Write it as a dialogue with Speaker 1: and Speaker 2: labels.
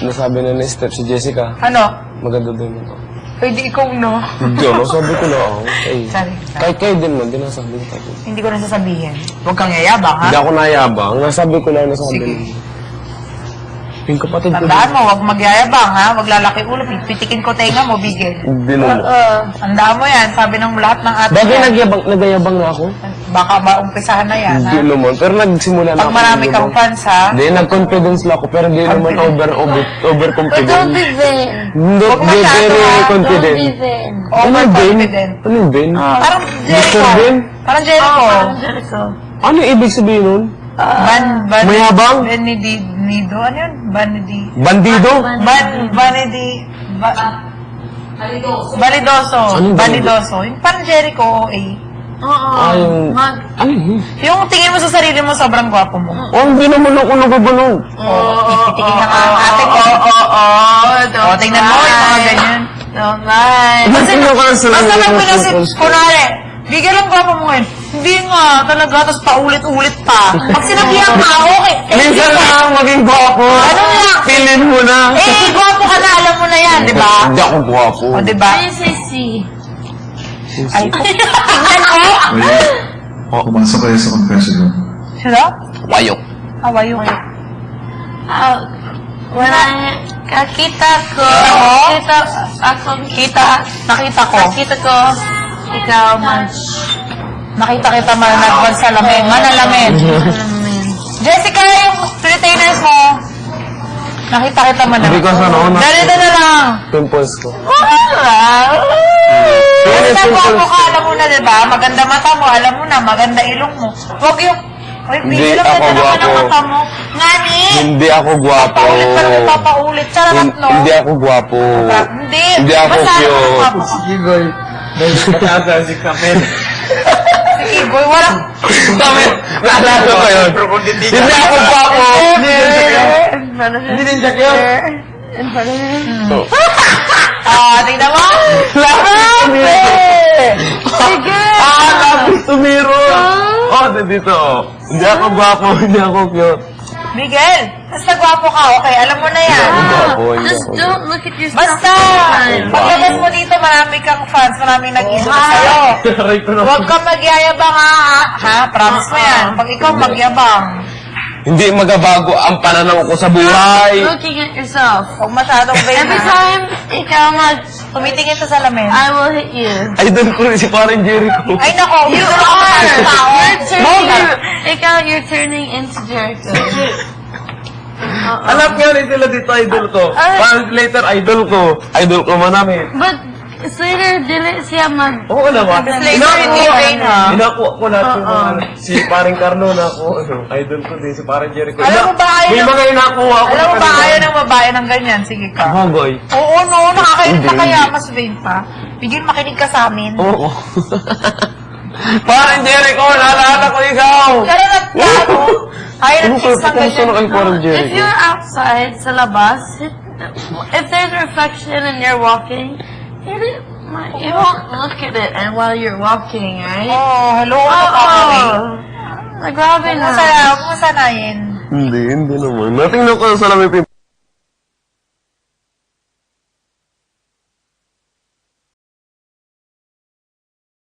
Speaker 1: nasabi na ni Steph, si Jessica,
Speaker 2: Ano?
Speaker 1: maganda daw naman ako.
Speaker 2: Pwede ikaw, no?
Speaker 1: Hindi, sabi ko na ako.
Speaker 2: Sorry.
Speaker 1: Kahit kayo din man, dinasabi ko tayo.
Speaker 2: Hindi ko na sasabihin. Huwag kang yayabang, ha?
Speaker 1: Hindi ako nayabang, nasabi ko lang nasabi
Speaker 2: Sige.
Speaker 1: lang. Yung kapatid ko
Speaker 2: Tandaan mo, huwag magyayabang, ha? Huwag lalaki ulo. Pitikin ko tenga mo, bigil.
Speaker 1: Hindi naman.
Speaker 2: Tandaan mo yan. Sabi ng lahat ng ate.
Speaker 1: Bakit nagyabang na ako?
Speaker 2: Baka maumpisahan na yan, ha?
Speaker 1: Hindi naman, pero nagsimula na
Speaker 2: Pag marami kang fans, ha?
Speaker 1: Hindi, nag-confidence lang ako, pero hindi naman overconfident.
Speaker 3: Don't be vain.
Speaker 1: Hindi,
Speaker 2: Huwag masyado,
Speaker 1: very
Speaker 2: ha?
Speaker 3: Don't
Speaker 1: confident.
Speaker 3: be vain.
Speaker 2: Overconfident.
Speaker 1: Ano yung Ben?
Speaker 2: Parang Jericho.
Speaker 1: Mr. Ben?
Speaker 2: Parang Jericho.
Speaker 3: Jericho.
Speaker 1: Ano yung ibig sabihin nun? Mayabang?
Speaker 2: Benedido. Ano yun?
Speaker 1: Bandido?
Speaker 2: Balidoso.
Speaker 1: Anong
Speaker 2: Balidoso. Yung parang Jericho, eh.
Speaker 1: Ah, yung... Ano yun?
Speaker 2: Yung tingin mo sa sarili mo, sobrang gwapo mo.
Speaker 1: Oh, hindi naman ako nagbabalong.
Speaker 2: Pipitikin na ka ang ate ko. O, tingnan mo, yung mga ganyan.
Speaker 3: Don't lie.
Speaker 2: Kasi,
Speaker 1: Ano ka sa
Speaker 2: basta
Speaker 1: lahat
Speaker 2: lang
Speaker 1: ng
Speaker 2: pinasip,
Speaker 1: photos ko?
Speaker 2: kunwari, bigyan lang gwapo mo ngayon. Hindi nga, talaga, tapos paulit-ulit pa. Pag sinabihan ka, okay.
Speaker 1: Minsan lang maging gwapo.
Speaker 2: Ano nga?
Speaker 1: Pilin mo na.
Speaker 2: Eh, gwapo ka na, alam mo na yan, di ba?
Speaker 1: Hindi ako gwapo.
Speaker 2: O, di ba?
Speaker 3: Please say C.
Speaker 2: Ay, tingnan mo.
Speaker 4: Pumasok kayo sa confession room.
Speaker 2: Sila?
Speaker 1: Wayok.
Speaker 2: Hawayo.
Speaker 3: When I kakita ko,
Speaker 2: Nakita ko.
Speaker 3: nakita ko, ikaw
Speaker 2: Nakita kita mananagwan sa lamin. Manalamin. Jessica, yung retainers mo. Nakita kita mananagwan.
Speaker 1: Because ano,
Speaker 2: Ganito na lang.
Speaker 1: pimples ko.
Speaker 2: Kasi nagwapo ka, alam mo na, diba? Maganda mata mo, alam mo na, maganda ilong mo. Huwag yung, uy,
Speaker 1: Hindi
Speaker 2: bigyan lang
Speaker 1: ako
Speaker 2: ganda naman ang
Speaker 1: gwapo.
Speaker 2: mata mo. Ngani!
Speaker 1: Hindi ako gwapo.
Speaker 2: Paulit pa rin, papaulit. Charot, no?
Speaker 1: Hindi ako gwapo.
Speaker 2: Hindi.
Speaker 1: Hindi ako
Speaker 2: Basta ano,
Speaker 1: cute.
Speaker 2: gwapo ka.
Speaker 5: Gigoy. Dahil patasa si Kapel.
Speaker 2: Sige, boy, walang...
Speaker 1: Kami, naalala ko yun. Hindi ako gwapo.
Speaker 5: Hindi din siya yun.
Speaker 2: Tingnan mo.
Speaker 1: Sige! Lapis tumiro! Oh, dito. Hindi ako gwapo, hindi ako cute.
Speaker 2: Miguel, basta gwapo ka, okay? Alam mo na yan.
Speaker 3: Just don't look at yourself.
Speaker 2: Basta, paglabas mo dito, marami kang fans, maraming nag-iisip sa'yo. Huwag kang magyayabang, ha? Promise mo yan. Pag ikaw magyabang,
Speaker 1: Hindi magabago ang pananaw ko sa buhay.
Speaker 3: Looking at yourself.
Speaker 2: huwag masyadong vain,
Speaker 3: Every
Speaker 2: ha?
Speaker 3: time ikaw
Speaker 2: Tumitingin sa salamin.
Speaker 3: I will hit you.
Speaker 1: Idol ko rin si parang Jericho.
Speaker 2: Ay, nako, you are!
Speaker 3: You're turning into Jericho.
Speaker 1: Alam nga rin sila dito, idol ko. Parang later, idol ko. Idol ko manami.
Speaker 3: But Slater, dili siya mag...
Speaker 1: Oo naman.
Speaker 2: Later, hindi vain, ha?
Speaker 1: Inakuha ko lahat yung mga, si parang Carlo na ako, idol ko din, si parang Jericho.
Speaker 2: Alam mo ba,
Speaker 1: May
Speaker 2: ayaw
Speaker 1: mga inakuha ako.
Speaker 2: Alam mo ba, ayaw ng babae ng ganyan? Sige ka.
Speaker 1: Bagoy.
Speaker 2: Oo, no, nakakainit na
Speaker 1: Hindi.
Speaker 2: kaya, mas vain pa. Bigyan makinig ka sa amin.
Speaker 1: Oo. Parang Jericho, naalala ko ikaw.
Speaker 2: Karanat ka, no? Ayaw ng kiss ng
Speaker 1: Kung sino kay parang
Speaker 2: ganyan.
Speaker 3: If
Speaker 1: Jericho?
Speaker 3: you're outside sa labas, if there's reflection and you're walking, you won't look at it and while you're walking, right?
Speaker 2: Oh, hello, nakakawin.
Speaker 3: Grabe
Speaker 2: Huwag
Speaker 3: na.
Speaker 2: mo sanayin.
Speaker 1: Hindi naman. Natingnan ko sa salamin